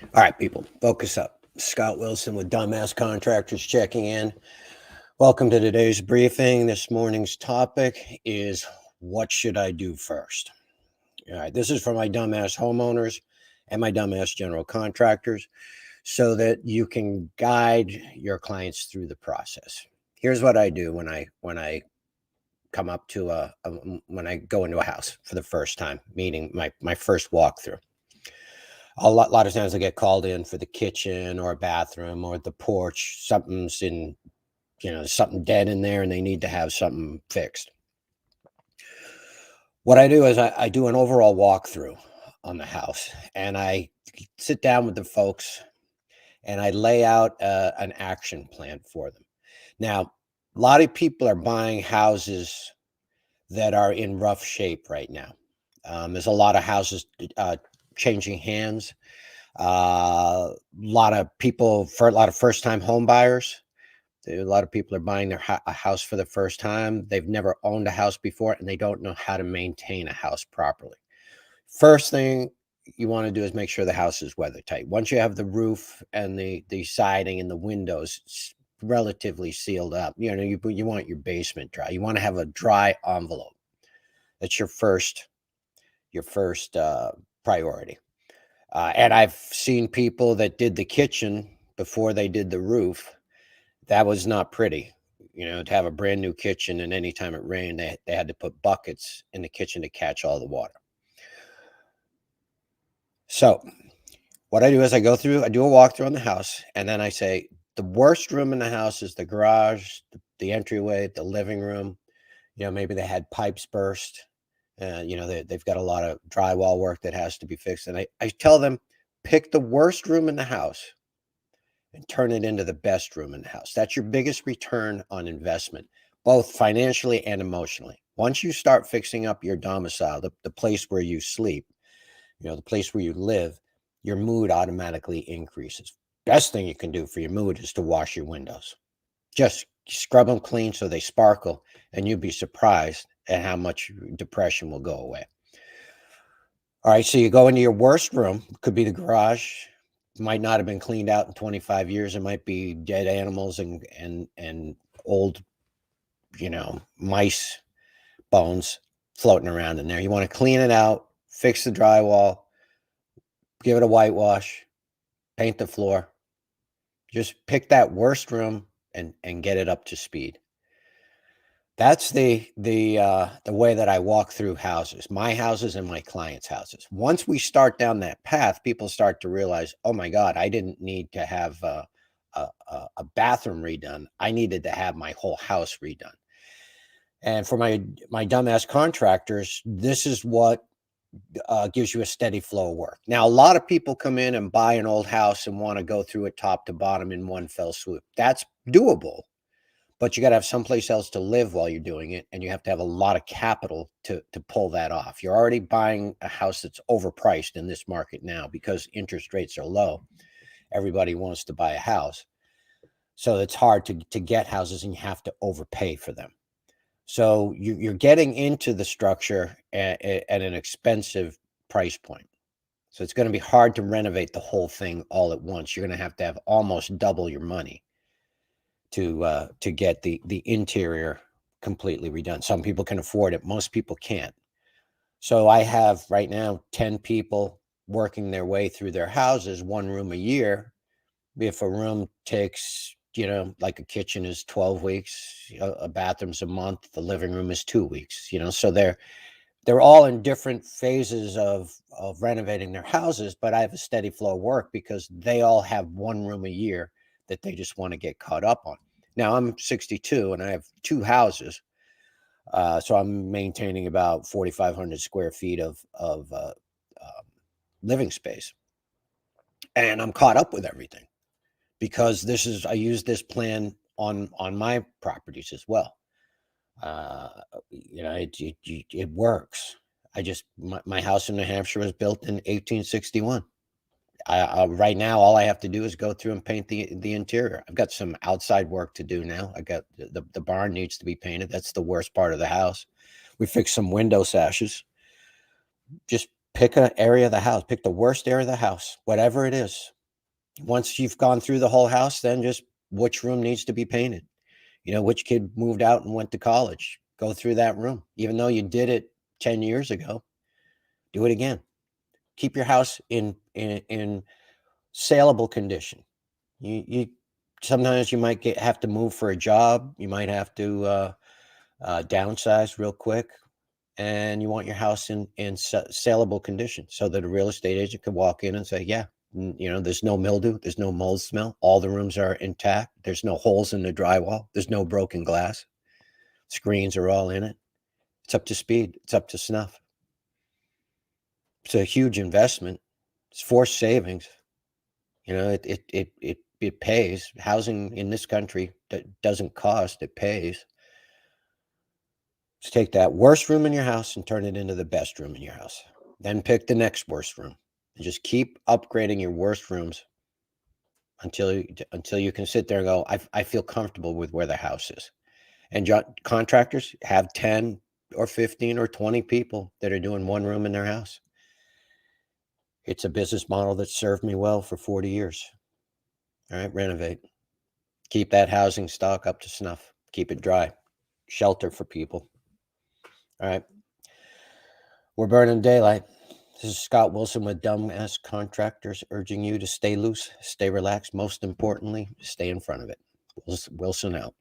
All right, people, focus up. Scott Wilson with Dumbass Contractors checking in. Welcome to today's briefing. This morning's topic is what should I do first? All right, this is for my dumbass homeowners and my dumbass general contractors so that you can guide your clients through the process. Here's what I do when I come up to when I go into a house for the first time, meaning my first walkthrough. A lot of times I get called in for the kitchen or a bathroom or the porch. Something's in, there's something dead in there and they need to have something fixed. What I do is I do an overall walkthrough on the house and I sit down with the folks and I lay out an action plan for them. Now, a lot of people are buying houses that are in rough shape right now. There's a lot of houses changing hands. A lot of people, for a lot of first-time home buyers, a lot of people are buying a house for the first time. They've never owned a house before, and they don't know how to maintain a house properly. First thing you want to do is make sure the house is weather tight. Once you have the roof and the siding and the windows relatively sealed up, you want your basement dry. You want to have a dry envelope. That's your first priority. And I've seen people that did the kitchen before they did the roof. That was not pretty. To have a brand new kitchen, and anytime it rained, they had to put buckets in the kitchen to catch all the water. So what I do is I do a walkthrough on the house, and then I say the worst room in the house is the garage, the entryway, the living room. Maybe they had pipes burst. They've got a lot of drywall work that has to be fixed. And I tell them, pick the worst room in the house and turn it into the best room in the house. That's your biggest return on investment, both financially and emotionally. Once you start fixing up your domicile, the place where you sleep, the place where you live, your mood automatically increases. Best thing you can do for your mood is to wash your windows. Just scrub them clean so they sparkle, and you'd be surprised at how much depression will go away. All right, so you go into your worst room. Could be the garage. Might not have been cleaned out in 25 years. It might be dead animals and old, mice bones floating around in there. You want to clean it out, fix the drywall, give it a whitewash, paint the floor. Just pick that worst room and get it up to speed. That's the way that I walk through houses, my houses and my clients' houses. Once we start down that path, people start to realize, oh my God, I didn't need to have a bathroom redone. I needed to have my whole house redone. And for my dumbass contractors, this is what gives you a steady flow of work. Now, a lot of people come in and buy an old house and want to go through it top to bottom in one fell swoop. That's doable. But you got to have someplace else to live while you're doing it, and you have to have a lot of capital to pull that off. You're already buying a house that's overpriced in this market now because interest rates are low. Everybody wants to buy a house. So it's hard to get houses, and you have to overpay for them. So you're getting into the structure at an expensive price point. So it's going to be hard to renovate the whole thing all at once. You're going to have almost double your money to get the interior completely redone. Some people can afford it. Most people can't. So I have right now 10 people working their way through their houses, one room a year. If a room takes, like a kitchen is 12 weeks, a bathroom's a month, the living room is 2 weeks, so they're all in different phases of renovating their houses, but I have a steady flow of work because they all have one room a year that they just want to get caught up on. Now, I'm 62 and I have two houses, so I'm maintaining about 4,500 square feet of living space, and I'm caught up with everything because I use this plan on my properties as well. It works. My house in New Hampshire was built in 1861. Right now, all I have to do is go through and paint the interior. I've got some outside work to do now. I got the barn needs to be painted. That's the worst part of the house. We fixed some window sashes. Just Pick an area of the house, pick the worst area of the house, whatever it is. Once you've gone through the whole house, then just which room needs to be painted. Which kid moved out and went to college. Go through that room. Even though you did it 10 years ago, do it again. Keep your house in saleable condition. You sometimes you might have to move for a job. You might have to downsize real quick, and you want your house in saleable condition so that a real estate agent can walk in and say, yeah, there's no mildew, there's no mold smell, all the rooms are intact, there's no holes in the drywall, there's no broken glass, screens are all in it, it's up to speed, it's up to snuff. It's a huge investment, it's forced savings. It pays. Housing in this country doesn't cost, it pays. Just take that worst room in your house and turn it into the best room in your house. Then pick the next worst room and just keep upgrading your worst rooms until you can sit there and go, I feel comfortable with where the house is. And contractors have 10 or 15 or 20 people that are doing one room in their house. It's a business model that served me well for 40 years. All right, renovate. Keep that housing stock up to snuff. Keep it dry. Shelter for people. All right. We're burning daylight. This is Scott Wilson with Dumbass Contractors, urging you to stay loose, stay relaxed. Most importantly, stay in front of it. Wilson out.